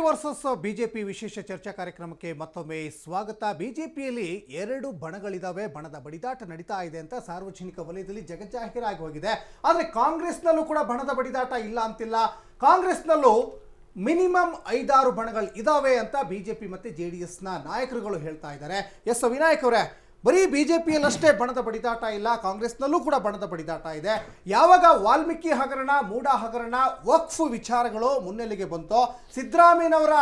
Versus BJP ವಿಶೇಷ ಚರ್ಚಾ ಕಾರ್ಯಕ್ರಮಕ್ಕೆ ಮತ್ತೊಮ್ಮೆ ಸ್ವಾಗತ. ಬಿಜೆಪಿಯಲ್ಲಿ ಎರಡು ಬಣಗಳಿದಾವೆ, ಬಣದ ಬಡಿದಾಟ ನಡೀತಾ ಇದೆ ಅಂತ ಸಾರ್ವಜನಿಕ ವಲಯದಲ್ಲಿ ಜಗಜ್ಜಾಹೀರಾಗಿ ಹೋಗಿದೆ. ಆದರೆ ಕಾಂಗ್ರೆಸ್ನಲ್ಲೂ ಕೂಡ ಬಣದ ಬಡಿದಾಟ ಇಲ್ಲ ಅಂತಿಲ್ಲ. ಕಾಂಗ್ರೆಸ್ನಲ್ಲೂ ಮಿನಿಮಮ್ 5-6 ಬಣಗಳು ಇದಾವೆ ಅಂತ ಬಿಜೆಪಿ ಮತ್ತೆ JDSನ ನಾಯಕರುಗಳು ಹೇಳ್ತಾ ಇದ್ದಾರೆ. ಎಸ್ ವಿನಾಯಕ್ ಅವರೇ, ಬರೀ ಬಿಜೆಪಿಯಲ್ಲಷ್ಟೇ ಬಣದ ಬಡಿದಾಟ ಇಲ್ಲ, ಕಾಂಗ್ರೆಸ್ನಲ್ಲೂ ಕೂಡ ಬಣದ ಬಡಿದಾಟ ಇದೆ. ಯಾವಾಗ ವಾಲ್ಮೀಕಿ ಹಗರಣ, ಮೂಡಾ ಹಗರಣ, ವಕ್ಫ್ ವಿಚಾರಗಳು ಮುನ್ನೆಲೆಗೆ ಬಂತೋ, ಸಿದ್ದರಾಮಯ್ಯನವರ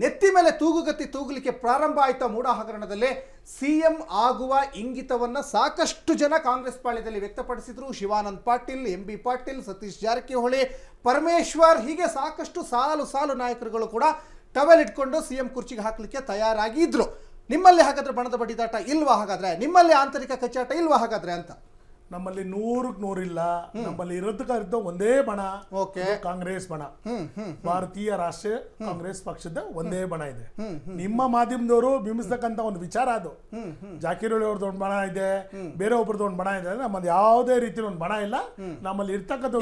ನೆತ್ತಿ ಮೇಲೆ ತೂಗುಗತ್ತಿ ತೂಗಲಿಕ್ಕೆ ಪ್ರಾರಂಭ ಆಯ್ತಾ ಮೂಡಾ ಹಗರಣದಲ್ಲಿ, CM ಆಗುವ ಇಂಗಿತವನ್ನ ಸಾಕಷ್ಟು ಜನ ಕಾಂಗ್ರೆಸ್ ಪಾಳ್ಯದಲ್ಲಿ ವ್ಯಕ್ತಪಡಿಸಿದ್ರು. ಶಿವಾನಂದ್ ಪಾಟೀಲ್, MB ಪಾಟೀಲ್, ಸತೀಶ್ ಜಾರಕಿಹೊಳಿ, ಪರಮೇಶ್ವರ್, ಹೀಗೆ ಸಾಕಷ್ಟು ಸಾಲು ನಾಯಕರುಗಳು ಕೂಡ ಟವೆಲ್ ಇಟ್ಕೊಂಡು CM ಕುರ್ಚಿಗೆ ಹಾಕಲಿಕ್ಕೆ ತಯಾರಾಗಿದ್ರು. ನಿಮ್ಮಲ್ಲಿ ಹಾಗಾದ್ರೆ ಬಣದ ಬಡಿದಾಟ ಇಲ್ವಾ? ಹಾಗಾದ್ರೆ ನಿಮ್ಮಲ್ಲಿ ಆಂತರಿಕ ಕಚ್ಚಾಟ ಇಲ್ವಾ ಹಾಗಾದ್ರೆ ಅಂತ? ನಮ್ಮಲ್ಲಿ 100ಕ್ಕೆ 100 ಇಲ್ಲ. ನಮ್ಮಲ್ಲಿ ಇರೋದಕ್ಕಿದ್ದ ಒಂದೇ ಬಣ, ಕಾಂಗ್ರೆಸ್ ಬಣ. ಭಾರತೀಯ ರಾಷ್ಟ್ರೀಯ ಕಾಂಗ್ರೆಸ್ ಪಕ್ಷದ ಒಂದೇ ಬಣ ಇದೆ. ನಿಮ್ಮ ಮಾಧ್ಯಮದವರು ಬಿಂಬಿಸ್ತಕ್ಕಂತ ಒಂದು ವಿಚಾರ ಅದು. ಜಾಕಿರೋಳಿ ಅವ್ರದ್ದು ಒಂದು ಬಣ ಇದೆ, ಬೇರೆ ಒಬ್ಬರದ್ದು ಒಂದು ಬಣ ಇದೆ. ನಮ್ಮಲ್ಲಿ ಯಾವುದೇ ರೀತಿ ಒಂದು ಬಣ ಇಲ್ಲ. ನಮ್ಮಲ್ಲಿ ಇರ್ತಕ್ಕಂಥ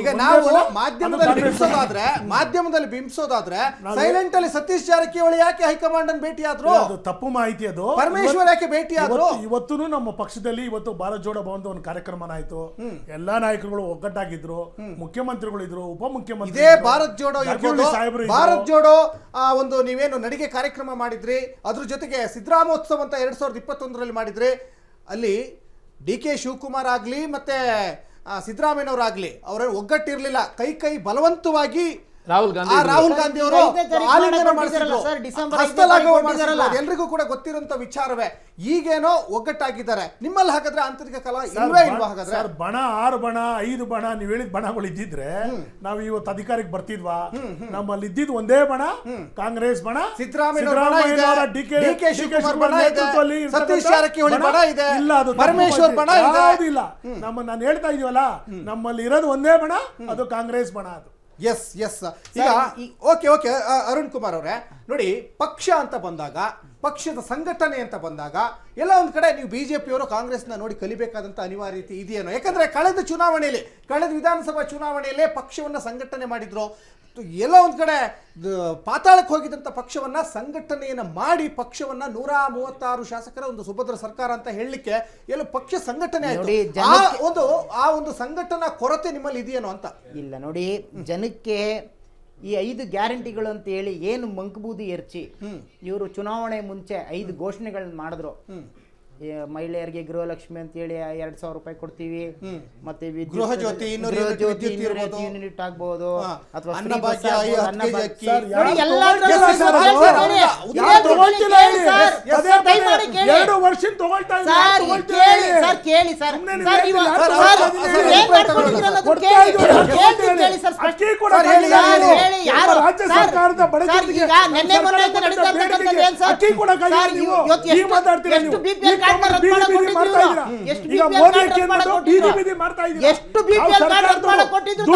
ಮಾಧ್ಯಮದಲ್ಲಿ ಬಿಂಬಿಸೋದಾದ್ರೆ ಸೈಲೆಂಟ್ ಅಲ್ಲಿ ಸತೀಶ್ ಜಾರಕಿಹೊಳಿ ಯಾಕೆ ಹೈಕಮಾಂಡ್ ಅನ್ನು ಭೇಟಿ ಆದ್ರು? ಅದು ತಪ್ಪು ಮಾಹಿತಿ. ಅದು ಪರಮೇಶ್ವರ್ ಯಾಕೆ ಭೇಟಿ ಆದ್ರು? ಇವತ್ತು ನಮ್ಮ ಪಕ್ಷದಲ್ಲಿ ಇವತ್ತು ಭಾರತ್ ಜೋಡೋ ಭವನದ ಒಂದು ಕಾರ್ಯಕ್ರಮ ಆಯ್ತು. ಎಲ್ಲಾ ನಾಯಕರುಗಳು ಒಗ್ಗಟ್ಟಾಗಿದ್ರು, ಮುಖ್ಯಮಂತ್ರಿಗಳು ಇದ್ರು, ಉಪಮುಖ್ಯಮಂತ್ರಿ. ಇದೇ ಭಾರತ್ ಜೋಡೋ ಭಾರತ್ ಜೋಡೋ ಒಂದು ನೀವೇನು ನಡಿಗೆ ಕಾರ್ಯಕ್ರಮ ಮಾಡಿದ್ರಿ, ಅದ್ರ ಜೊತೆಗೆ ಸಿದ್ದರಾಮೋತ್ಸವ ಅಂತ 2021ರಲ್ಲಿ ಮಾಡಿದ್ರಿ. ಅಲ್ಲಿ DK ಶಿವಕುಮಾರ್ ಆಗ್ಲಿ ಮತ್ತೆ ಸಿದ್ದರಾಮಯ್ಯನವರಾಗ್ಲಿ ಅವರ ಒಗ್ಗಟ್ಟಿರ್ಲಿಲ್ಲ. ಕೈ ಬಲವಂತವಾಗಿ ರಾಹುಲ್ ಗಾಂಧಿ ಅವರು ಎಲ್ರಿಗೂ ಕೂಡ ಗೊತ್ತಿರುವಂತ ವಿಚಾರವೇ. ಈಗೇನೋ ಒಗ್ಗಟ್ಟಾಗಿದ್ದಾರೆ. ನಿಮ್ಮಲ್ಲಿ ಹಾಗಾದ್ರೆ ಆಂತರಿಕ ಕಲಹ ಇಲ್ವೇ ಇಲ್ವಾ? ಹಾಗಾದ್ರೆ ಬಣ 6 ಬಣ 5 ಬಣ ನೀವು ಹೇಳಿದ ಬಣಗಳು ಇದ್ದಿದ್ರೆ ನಾವು ಇವತ್ತು ಅಧಿಕಾರಕ್ಕೆ ಬರ್ತಿದ್ವಾ? ನಮ್ಮಲ್ಲಿ ಇದ್ದಿದ್ದು ಒಂದೇ ಬಣ, ಕಾಂಗ್ರೆಸ್ ಬಣ. ಸಿದ್ದರಾಮಯ್ಯ, DK ಶಿವಕುಮಾರ್ ಬಣ ಇದೆ, ಸತೀಶ್ ಜಾರಕಿಹೊಳಿ ಬಣ ಇದೆ, ಪರಮೇಶ್ವರ್ ಬಣ ಇಲ್ಲ. ನಾನು ಹೇಳ್ತಾ ಇದೀವಲ್ಲ, ನಮ್ಮಲ್ಲಿ ಇರೋದು ಒಂದೇ ಬಣ, ಅದು ಕಾಂಗ್ರೆಸ್ ಬಣ. ಅದು ಎಸ್ ಈಗ ಓಕೆ ಅರುಣ್ ಕುಮಾರ್ ಅವರೇ, ನೋಡಿ, ಪಕ್ಷ ಅಂತ ಬಂದಾಗ, ಪಕ್ಷದ ಸಂಘಟನೆ ಅಂತ ಬಂದಾಗ ಎಲ್ಲ ಒಂದ್ ಕಡೆ ನೀವು ಬಿಜೆಪಿಯವರು ಕಾಂಗ್ರೆಸ್ನ ನೋಡಿ ಕಲಿಬೇಕಾದಂತ ಅನಿವಾರ್ಯತೆ ಇದೆಯೇನೋ? ಯಾಕಂದ್ರೆ ಕಳೆದ ವಿಧಾನಸಭಾ ಚುನಾವಣೆಯಲ್ಲೇ ಪಕ್ಷವನ್ನ ಸಂಘಟನೆ ಮಾಡಿದ್ರು. ಎಲ್ಲ ಒಂದ್ ಕಡೆ ಪಾತಾಳಕ್ಕೆ ಹೋಗಿದಂತ ಪಕ್ಷವನ್ನ ಸಂಘಟನೆಯನ್ನ ಮಾಡಿ ಪಕ್ಷವನ್ನ 136 ಶಾಸಕರ ಒಂದು ಸುಭದ್ರ ಸರ್ಕಾರ ಅಂತ ಹೇಳಲಿಕ್ಕೆ ಎಲ್ಲ ಪಕ್ಷ ಸಂಘಟನೆ ಆಯ್ತು. ಆ ಒಂದು ಸಂಘಟನಾ ಕೊರತೆ ನಿಮ್ಮಲ್ಲಿ ಇದೆಯೇನೋ ಅಂತ? ಇಲ್ಲ ನೋಡಿ, ಜನಕ್ಕೆ ಈ 5 ಗ್ಯಾರಂಟಿಗಳು ಅಂತ ಹೇಳಿ ಏನು ಮಂಕಬೂದಿ ಎರಚಿ ಇವರು ಚುನಾವಣೆ ಮುಂಚೆ 5 ಘೋಷಣೆಗಳನ್ನ ಮಾಡಿದ್ರು. ಮಹಿಳೆಯರಿಗೆ ಗೃಹಲಕ್ಷ್ಮಿ ಅಂತ ಹೇಳಿ 2,000 ರೂಪಾಯಿ ಕೊಡ್ತೀವಿ, ಮತ್ತೆ ಗೃಹ ಜ್ಯೋತಿ ಯೂನಿಟ್ ಆಗ್ಬಹುದು, ಅಥವಾ ಎಷ್ಟು BPL ಕಾರ್ಡ್ ರದ್ದು ಮಾಡಿ ಕೊಟ್ಟಿದ್ರು?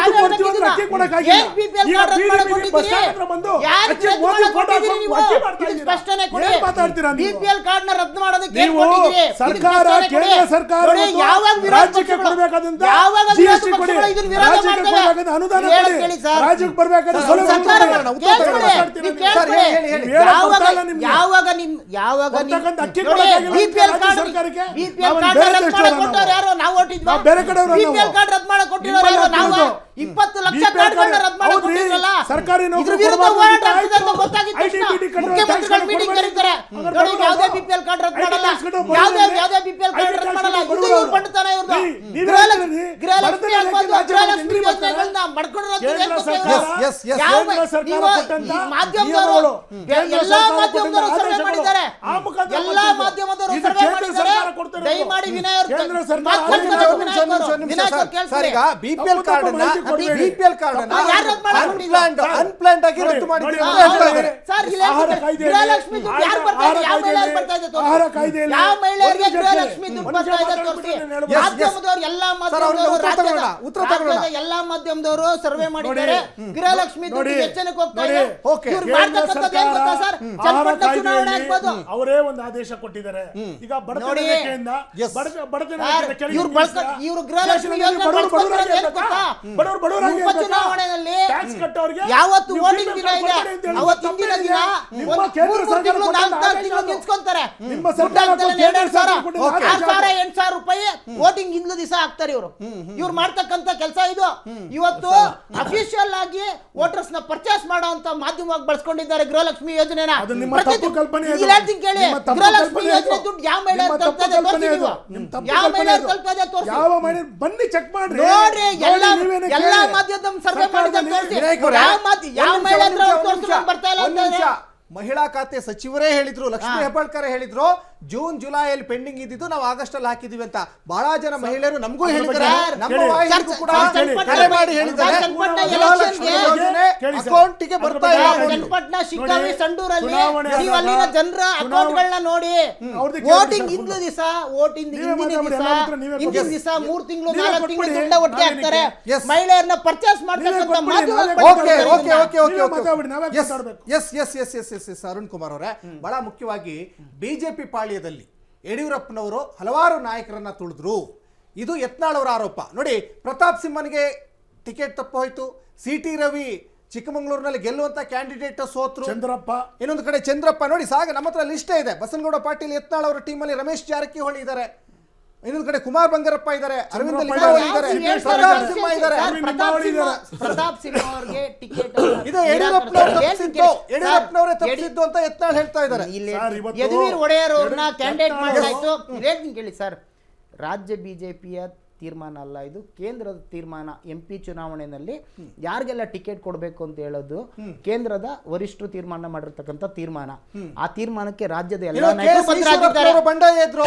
ಸ್ಪಷ್ಟನೆ ಕೊಡಿ. BPL ಕಾರ್ಡ್ ನ ರದ್ದು ಮಾಡೋದಕ್ಕೆ ಸರ್ಕಾರ, ಕೇಂದ್ರ ಸರ್ಕಾರ ರಾಜ್ಯಕ್ಕೆ ಕೊಡಬೇಕಾದಂತ GST ಕೊಡಿ, ರಾಜ್ಯಕ್ಕೆ ಕೊಡಬೇಕಾದ ಅನುದಾನ ಕೊಡಿ, ರಾಜ್ಯಕ್ಕೆ ಬರಬೇಕಾದ BPL ಕಾರ್ಡ್ ರದ್ದು ಮಾಡಿ ಕೊಟ್ಟವ್ರು ಯಾರು? ನಾವು ಓಟಿದ್ವಾ? BPL ಕಾರ್ಡ್ ರದ್ದು ಮಾಡಿ ಕೊಟ್ಟಿರೋರು ಯಾರು? ನಾವು 20 ಲಕ್ಷ ಕಾರ್ಡ್ಗಳನ್ನ ರದ್ದು ಮಾಡಿ ಕೊಟ್ಟಿರಲ್ಲ. ಇದ್ರ ವಿರುದ್ಧ ಹೋರಾಟ ಆಗ್ತಿದೆ ಅಂತ ಗೊತ್ತಾಗಿತ್ತು. ಮುಖ್ಯಮಂತ್ರಿಗಳು ಮೀಟಿಂಗ್ ಕರೀತಾರೆ, ನೋಡಿ ಯಾವುದೇ BPL ಕಾರ್ಡ್ ರದ್ದು ಮಾಡಲ್ಲ, ಯಾವುದೇ BPL ಕಾರ್ಡ್ ರದ್ದು ಮಾಡಲ್ಲ. ಇದು ಇವ್ರು ಪಂಡಿತನ, ಇವ್ರದ್ದು ಗೃಹಲಕ್ಷ್ಮಿ ಆಗ್ಬೋದು, ಗೃಹಲಕ್ಷ್ಮಿ ಯೋಜನೆಗಳನ್ನ ಮಾಡ್ಕೊಂಡಿರೋದು ಮಾಧ್ಯಮದವರು, ಎಲ್ಲಾ ಮಾಧ್ಯಮದವರು ಸರ್ವೆ ಮಾಡಿದ್ದಾರೆ. ಎಲ್ಲಾ ಮಾಧ್ಯಮದವರು ಸರ್ವೆ ಮಾಡಿದ್ದಾರೆ. ದಯಮಾಡಿ ವಿನಯ್ BPL ಕಾರ್ಡ್ ಅನ್ಪ್ಲಾನ್ಡ್ ಆಗಿ ರದ್ದು ಮಾಡಿದ್ದಾರೆ. ಗೃಹಲಕ್ಷ್ಮಿ ದುಡ್ಡು ಯಾರು ಬರ್ತಾ ಇದೆ? ಯಾವ ಮಹಿಳೆಯರಿಗೆ ಬರ್ತಾ ಇದೆ? ಯಾವ ಮಹಿಳೆಯರಿಗೆ ಗೃಹಲಕ್ಷ್ಮಿ ದುಡ್ಡು ಬರ್ತಾ ಇದೆ ತೋರಿಸಿ. ಮಾಧ್ಯಮದವರು, ಎಲ್ಲಾ ಮಾಧ್ಯಮದವರು ಸರ್ವೆ ಮಾಡಿದ್ದಾರೆ. ಗೃಹಲಕ್ಷ್ಮಿ ದುಡ್ಡು ಹೆಚ್ಚನಕ್ಕೆ ಹೋಗ್ತಾ ಇದೆ. ಇವ್ರು ಮಾಡ್ತಕ್ಕಂಥದ್ದು ಏನ್ ಗೊತ್ತಾ ಸರ್? ಚನ್ನಪಟ್ಟಣ ಚುನಾವಣೆ ಆಗ್ಬೋದು. ಅವರೇ ಒಂದು ಆದೇಶ ಕೊಟ್ಟಿದ್ದಾರೆ. ಈಗ ಇಲಾಖೆಯಿಂದ Yes. ಬಡತನ ಸರ್, ಕೆಳಗೆ ಇವ್ರು ಇಳಿಸ್ತೀರಾ? ಇವ್ರು ಗೃಹಲಕ್ಷ್ಮಿ ಯೋಜನೆ ಬಳಸ್ಕೊತಾರೆ ಅಂತ ಗೊತ್ತಾ? ಬಡವರಾಗಿ ಉಪಚುನಾವಣೆಯಲ್ಲಿ ಟ್ಯಾಕ್ಸ್ ಕಟ್ಟೋರಿಗೆ ಯಾವತ್ತು ನೀವು ವೋಟಿಂಗ್ ಫ್ರೀ ದಿನ ಇದೆ ಕೊಡ್ತಾರೆ ಅಂತ ಹೇಳಿ ಅವತ್ತಿನ ದಿನ ತಪ್ಪೇನಿದೆ? ನಿಮ್ಮ ಒಂದು ಕೇಂದ್ರ ಮೂರು ಸರ್ಕಾರ ತಿಂಗಳು, ಕೊಟ್ಟ ನಾಲ್ಕು ಆದೇಶ ತಿಂಗಳು ಅದು. ನಿಲ್ಸ್ಕೊಂತಾರೆ. ನಿಮ್ಮ ಸರ್ಕಾರ ದುಡ್ಡು ಹಾಕ್ತಾರೆ, ಕೇಂದ್ರ 2,000 ಸಾವಿರ, ಕೊಟ್ಟ 6,000 8,000 ರೂಪಾಯಿ ವೋಟಿಂಗ್ ಇಂದು ದಿವಸ ಹಾಕ್ತಾರೆ ಇವ್ರು ಮಾಡ್ತಕ್ಕಂತ ಕೆಲಸ ಇದು. ಇವತ್ತು ಅಫಿಷಿಯಲ್ ಆಗಿ ವೋಟರ್ಸ್ ನ ಪರ್ಚೇಸ್ ಮಾಡುವಂತ ಮಾಧ್ಯಮವಾಗಿ ಬಳಸ್ಕೊಂಡಿದ್ದಾರೆ ಗೃಹಲಕ್ಷ್ಮಿ ಯೋಜನೆನ. ಅದು ನಿಮ್ಮ ತಪ್ಪು ಕಲ್ಪನೆ ಅದು. ಇಲ್ಲಿ ಹೇಳ್ತೀನಿ ಕೇಳಿ, ನಿಮ್ಮ ತಪ್ಪು ಗೃಹಲಕ್ಷ್ಮಿ ಕಲ್ಪನೆ ಯೋಜನೆ ಅದು. ದುಡ್ಡು ಯಾವ ಮಹಿಳೆ ನಿಮ್ಮ ತಪ್ಪು ತಲುಪ್ತದೆ ಕಲ್ಪನೆ ತೋರಿಸಿ ಅದು. ನೀವು. ನಿಮ್ಮ ತಪ್ಪು ಯಾವ ಕಲ್ಪನೆ ಮಹಿಳೆ ಅದು. ತಲುಪ್ತದೆ ತೋರಿಸಿ. ಯಾವ ಮಹಿಳೆ ಬನ್ನಿ ಚೆಕ್ ಮಾಡ್ರಿ ನೋಡ್ರಿ, ಎಲ್ಲ ನೀವೇನೇ ಎಲ್ಲ ಕೇಳಿ. ಮಾಧ್ಯಮ ಸರ್ವೆ ಮಾಡಿದ ತೋರಿಸಿ. ವಿನಾಯಕ್ ಅವರೇ, ಯಾವ ಒಂದ್ ಮಹಿಳೆ ನಿಮಿಷ, ಹತ್ರ ತೋರಿಸಿ ನಾನು ಬರ್ತಾ ಇಲ್ಲ ಒಂದ್ ಅಂತ ನಿಮಿಷ. ಹೇಳಿದ್ರೆ. ಮಹಿಳಾ ಖಾತೆ ಸಚಿವರೇ ಹೇಳಿದ್ರು, ಲಕ್ಷ್ಮೀ ಹೆಬ್ಬಾಳ್ಕರ್ ಹೇಳಿದ್ರು, ಜೂನ್ ಜುಲೈಯಲ್ಲಿ ಪೆಂಡಿಂಗ್ ಇದ್ದಿದ್ದು ನಾವು ಆಗಸ್ಟ್ ಅಲ್ಲಿ ಹಾಕಿದೀವಿ ಅಂತ. ಬಹಳ ಜನ ಮಹಿಳೆಯರು ನಮಗೂ ಹೇಳಿದ್ದಾರೆ, ನಮ್ಮ ಕೇಳಿ. ವಾಹಿನಿಗೂ ಕೂಡ ಚನ್ನಪಟ್ಟಣ ಕರೆ ಮಾಡಿ ಹೇಳಿದ್ದಾರೆ, ಚನ್ನಪಟ್ಟಣ ಗೃಹಲಕ್ಷ್ಮಿ ಎಲೆಕ್ಷನ್ಗೆ ಯೋಜನೆ ಕೇಳಿ ಸರ್. ಅಕೌಂಟಿಗೆ ಬರ್ತಾ ಇಲ್ಲ ಅದ್ರ ಬಗ್ಗೆ ಅಮೌಂಟ್. ಚನ್ನಪಟ್ಟಣ, ಶಿಗ್ಗಾವಿ, ಸಂಡೂರಲ್ಲಿ ಚುನಾವಣೆ ನೀವು ಅಲ್ಲಿನ ಜನರ ಅಕೌಂಟ್ ಗಳನ್ನ ನೋಡಿ. ಅವ್ರದ್ದು ವೋಟಿಂಗ್ ಕೇಳಿ ಇಂದು ಸರ್. ದಿವಸ ವೋಟಿಂಗ್ ನೀವೇ ಹಿಂದಿನ ಮಾತಾಡಿ, ದಿವಸ ಎಲ್ಲ ಮಾತ್ರ ನೀವೇ ಹಿಂದಿನ ಕೊಡಿ. ದಿವಸ 3 ತಿಂಗಳು ನೀವೇ 4 ತಿಂಗಳು ಕೊಟ್ಬಿಡಿ. ದುಡ್ಡ ಒಟ್ಟಿಗೆ ಹಾಕ್ತಾರೆ. Yes. ಮಹಿಳೆಯರನ್ನ ಪರ್ಚೇಸ್ ಮಾಡ್ತಕ್ಕಂಥ ಕೊಟ್ಬಿಡಿ, ಮಾಧ್ಯಮ ನಾವೇ ಓಕೆ ಓಕೆ ಓಕೆ ಓಕೆ ನೀವೇ ಮಾತಾಡಿ, ನಾವೇ ಮಾತಾಡ್ಬೇಕು. ಎಸ್ ಅರುಣ್ ಕುಮಾರ್ ಅವರೇ, ಬಹಳ ಮುಖ್ಯವಾಗಿ ಬಿಜೆಪಿ ಪಾಳ್ಯದಲ್ಲಿ ಯಡಿಯೂರಪ್ಪನವರು ಹಲವಾರು ನಾಯಕರನ್ನ ತುಳಿದ್ರು. ಇದು ಯತ್ನಾಳ್ ಅವರ ಆರೋಪ. ನೋಡಿ, ಪ್ರತಾಪ್ ಸಿಂಹನಿಗೆ ಟಿಕೆಟ್ ತಪ್ಪು ಹೋಯ್ತು, ಸಿ.ಟಿ. ರವಿ ಚಿಕ್ಕಮಗಳೂರಿನಲ್ಲಿ ಗೆಲ್ಲುವಂತ ಕ್ಯಾಂಡಿಡೇಟ್ ಸೋತ್ರು, ಚಂದ್ರಪ್ಪ ಇನ್ನೊಂದು ಕಡೆ ಚಂದ್ರಪ್ಪ. ನೋಡಿ ಸಾಗ ನಮ್ಮ ಹತ್ರ ಲಿಸ್ಟೇ ಇದೆ. ಬಸನಗೌಡ ಪಾಟೀಲ್ ಯತ್ನಾಳ್ ಅವರ ಟೀಮಲ್ಲಿ ರಮೇಶ್ ಜಾರಕಿಹೊಳಿ ಇದ್ದಾರೆ, ಇನ್ನೊಂದು ಕಡೆ ಕುಮಾರ್ ಬಂಗಾರಪ್ಪ ಇದ್ದಾರೆ, ಅರವಿಂದ ಲಿಂಬಾವಳಿ ಇದ್ದಾರೆ, ಪ್ರತಾಪ್ ಸಿಂಹ ಇದ್ದಾರೆ. ಪ್ರತಾಪ್ ಸಿಂಹ ಅವರಿಗೆ ಟಿಕೆಟ್ ಇದು ಯಡಿಯೂರಪ್ಪನವರೇ ತಪ್ಪಿಸಿದ್ದು ಅಂತ ಯತ್ನಾಳ್ ಹೇಳ್ತಾ ಇದ್ದಾರೆ. ಸರ್, ಇವತ್ತು ಯದುವೀರ್ ಒಡೆಯರ್ ಅವ್ರನ್ನ ಕ್ಯಾಂಡಿಡೇಟ್ ಯತ್ನಾಳ್ ಮಾಡಲಾಯ್ತು. ಹೇಳ್ತೀನಿ ಕೇಳಿ ಸರ್, ರಾಜ್ಯ ಬಿಜೆಪಿಯ ತೀರ್ಮಾನ ಅಲ್ಲ, ಇದು ಕೇಂದ್ರದ ತೀರ್ಮಾನ. MP ಚುನಾವಣೆಯಲ್ಲಿ ಯಾರಿಗೆಲ್ಲ ಟಿಕೆಟ್ ಕೊಡಬೇಕು ಅಂತ ಹೇಳೋದು ಕೇಂದ್ರದ ವರಿಷ್ಠರು ತೀರ್ಮಾನ ಮಾಡಿರ್ತಕ್ಕಂಥ ತೀರ್ಮಾನ. ಆ ತೀರ್ಮಾನಕ್ಕೆ ರಾಜ್ಯದ ಎಲ್ಲ ನಾಯಕರು ಬದ್ಧರಾಗಿದ್ದಾರೆ. ಬಂಡಾಯ ಇದ್ರು,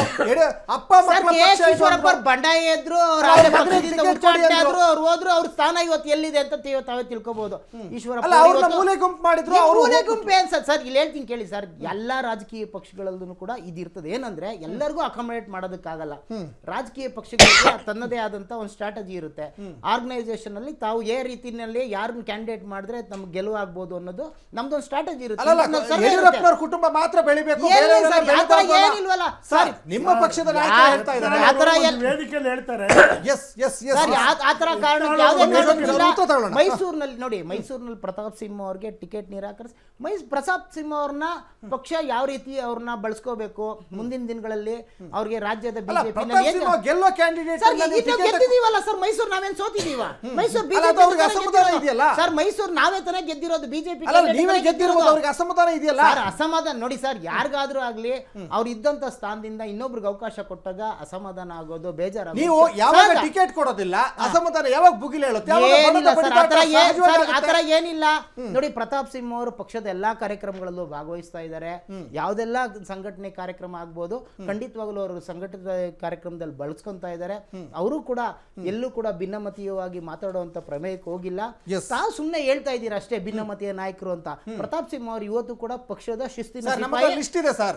ಅಪ್ಪ ಸರ್, ಮಕ್ಕಳ ಕೆ. ಪಕ್ಷ ಇದು ಈಶ್ವರಪ್ಪ ಅಂದ್ರು. ಬಂಡಾಯ ಇದ್ರು, ರಾಜ್ಯ ಪಕ್ಷದಿಂದ ಟಿಕೆಟ್ ಉಚ್ಚಾಟನೆ ಕೊಡಿ ಆದ್ರು, ಅವ್ರು ಹೋದ್ರು, ಅವ್ರ ಸ್ಥಾನ ಇವತ್ತು ಎಲ್ಲಿದೆ ಅಂತ ತಾವೇ ತಿಳ್ಕೊಬಹುದು. ಈಶ್ವರಪ್ಪ ಅಲ್ಲ, ಅವ್ರನ್ನ ಮೂಲೆ ಗುಂಪು ಮಾಡಿದ್ರು, ಅವರು ಮೂಲೆ ಗುಂಪು ಏನ್ ಸರ್ ಇಲ್ಲಿ ಹೇಳ್ತೀನಿ ಕೇಳಿ ಸರ್, ಎಲ್ಲಾ ರಾಜಕೀಯ ಪಕ್ಷಗಳಲ್ಲೂ ಕೂಡ ಇದಿರ್ತದೆ. ಏನಂದ್ರೆ ಎಲ್ಲರಿಗೂ ಅಕಾಮಡೇಟ್ ಮಾಡೋದಕ್ಕಾಗಲ್ಲ. ರಾಜಕೀಯ ಪಕ್ಷಗಳಿಗೆ ತನ್ನದೇ ಆದಂತ ಒಂದು ಸ್ಟ್ರಾಟಜಿ ಇರುತ್ತೆ. ಆರ್ಗನೈಸೇಷನ್ ಅಲ್ಲಿ ತಾವು ರೀತಿಯಲ್ಲಿ ಯಾರನ್ನ ಕ್ಯಾಂಡಿಡೇಟ್ ಮಾಡಿದ್ರೆ ನಮ್ಗೆ ಗೆಲುವು ಆಗ್ಬೋದು ಅನ್ನೋದು ನಮ್ದೊಂದು ಸ್ಟ್ರಾಟಜಿ ಇರುತ್ತೆ. ಯಡಿಯೂರಪ್ಪನವ್ರ ಕುಟುಂಬ ಮಾತ್ರ ಬೆಳಿಬೇಕು, ಬೇರೆಯವರೆಲ್ಲ ಬೆಳೀತಾ ಹೋಗಲ್ಲ. ಏನಿಲ್ವಲ್ಲ ಸರ್, ನಿಮ್ಮ ಪಕ್ಷದ ನಾಯಕ ಹೇಳ್ತಾ ಇದ್ದಾರೆ. ವೇದಿಕೆಯಲ್ಲಿ ಹೇಳ್ತಾರೆ ಆತರ ಕಾರಣಕ್ಕೆ ಯಾವುದೇ ಕಾರಣಕ್ಕಿಲ್ಲ. ಮೈಸೂರಿನಲ್ಲಿ ನೋಡಿ, ಮೈಸೂರಿನಲ್ಲಿ ಪ್ರತಾಪ್ ಸಿಂಹ ಅವ್ರಿಗೆ ಟಿಕೆಟ್ ನಿರಾಕರಿಸಿ ಪ್ರತಾಪ್ ಸಿಂಹ ಅವ್ರನ್ನ ಪಕ್ಷ ಯಾವ ರೀತಿ ಅವ್ರನ್ನ ಬಳಸ್ಕೋಬೇಕು ಮುಂದಿನ ದಿನಗಳಲ್ಲಿ ಅವ್ರಿಗೆ ರಾಜ್ಯದ ಬಿಜೆಪಿ ಗೆಲ್ಲೋ ಕ್ಯಾಂಡಿಡೇಟ್ ಗೆದ್ದಿದೀವಲ್ಲ ಸರ್. ಮೈಸೂರು ನಾವೇನ್ ಸೋತಿದೀವ? ಮೈಸೂರು ಸರ್, ಮೈಸೂರು ನಾವೇ ತಾನೇ ಗೆದ್ದಿರೋದು. ಬಿಜೆಪಿ ನೀವೇ ಗೆದ್ದಿರೋದು, ಅವ್ರಿಗೆ ಅಸಮಾಧಾನ ಇದೆಯಲ್ಲ. ಅಸಮಾಧಾನ ನೋಡಿ ಸರ್, ಯಾರಿಗಾದ್ರೂ ಆಗ್ಲಿ ಅವ್ರು ಇದ್ದಂತ ಸ್ಥಾನದಿಂದ ಇನ್ನೊಬ್ರಿಗೆ ಅವಕಾಶ ಕೊಟ್ಟಾಗ ಅಸಮಾಧಾನ ಆಗೋದು, ಬೇಜಾರಾಗೋದು. ನೀವು ಯಾವಾಗ ಟಿಕೆಟ್ ಕೊಡೋದಿಲ್ಲ, ಅಸಮಾಧಾನ ಯಾವಾಗ ಬುಗಿಲು ಹೇಳುತ್ತೆ, ಆತರ ಏನಿಲ್ಲ. ನೋಡಿ, ಪ್ರತಾಪ್ ಸಿಂಹ ಅವರು ಪಕ್ಷದ ಎಲ್ಲಾ ಕಾರ್ಯಕ್ರಮಗಳಲ್ಲೂ ಭಾಗವಹಿಸ್ತಾ ಇದ್ದಾರೆ. ಯಾವ್ದೆಲ್ಲ ಸಂಘಟನೆ ಕಾರ್ಯಕ್ರಮ ಆಗ್ಬೋದು, ಖಂಡಿತವಾಗ್ಲೂ ಅವರು ಸಂಘಟಿತ ಕಾರ್ಯಕ್ರಮದಲ್ಲಿ ಬಳಸ್ಕೊಂತಾ ಇದ್ದಾರೆ. ಅವರು ಕೂಡ ಎಲ್ಲೂ ಕೂಡ ಭಿನ್ನಮತೀಯವಾಗಿ ಮಾತಾಡುವಂತ ಪ್ರಮೇಯಕ್ಕೆ ಹೋಗಿಲ್ಲ. ತಾವು ಸುಮ್ಮನೆ ಹೇಳ್ತಾ ಇದ್ದೀರಾ ಅಷ್ಟೇ ಭಿನ್ನಮತೀಯ ನಾಯಕರು ಅಂತ. ಪ್ರತಾಪ್ ಸಿಂಹ ಅವರು ಇವತ್ತು ಕೂಡ ಪಕ್ಷದ ಶಿಸ್ತಿನ ಲಿಸ್ಟ್ ಇದೆ ಸರ್,